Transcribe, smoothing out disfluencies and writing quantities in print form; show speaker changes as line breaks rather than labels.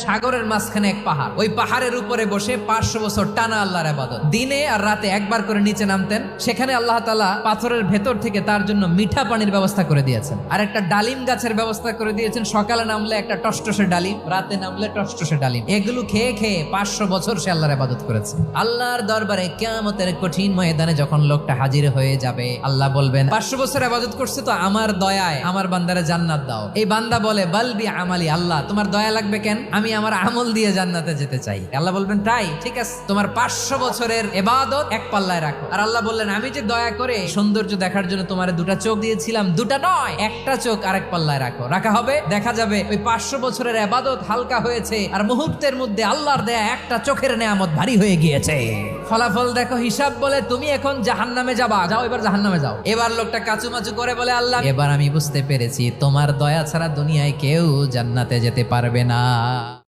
সাগরের মাঝখানে এক পাহাড়, ওই পাহাড়ের উপরে বসে 500 বছর টানা আল্লাহর ইবাদত। দিনে আর রাতে একবার করে নিচে নামতেন। সেখানে আল্লাহ তাআলা পাথরের ভেতর থেকে তার জন্য মিঠা পানির ব্যবস্থা করে দিয়েছেন, আর একটা ডালিম গাছের ব্যবস্থা করে দিয়েছেন। সকালে নামলে একটা টসটসে ডালিম, রাতে নামলে টসটসে ডালিম। এগুলো খেয়ে খেয়ে 500 বছর সে আল্লাহর ইবাদত করেছে। আল্লাহর দরবারে কিয়ামতের কঠিন ময়দানে যখন লোকটা হাজির হয়ে যাবে, আল্লাহ বলবেন 500 বছর ইবাদত করছে তো আমার দয়ায় আমার বান্দারে জান্নাত দাও। এই বান্দা বলে বালবি আমালি, আল্লাহ তোমার দয়া লাগবে কেন? আমি আমার আমল দিয়ে জান্নাতে যেতে চাই। আল্লাহ বলবেন তাই, ঠিক আছে, তোমার 500 বছরের ইবাদত এক পাল্লায় রাখো। আর আল্লাহ বললেন আমি যে দয়া করে সৌন্দর্য দেখার জন্য তোমার দুটা চোখ দিয়েছিলাম, দুটা নয়, একটা চোখ আরেক পাল্লায় রাখো। রাখা হবে, দেখা যাবে ওই 500 বছরের ইবাদত হালকা হয়েছে, আর মুহূর্তের মধ্যে আল্লাহর দেয়া একটা চোখের নেয়ামত ভারী হয়ে গিয়েছে। ফলাফল দেখো, হিসাব বলে তুমি এখন জাহান্নামে যাবা, যাও এবার জাহান্নামে যাও। এবার লোকটা কাচুমাচু করে বলে আল্লাহ এবার আমি বুঝতে পেরেছি তোমার দয়া ছাড়া দুনিয়ায় কেউ জান্নাতে যেতে পারবে না।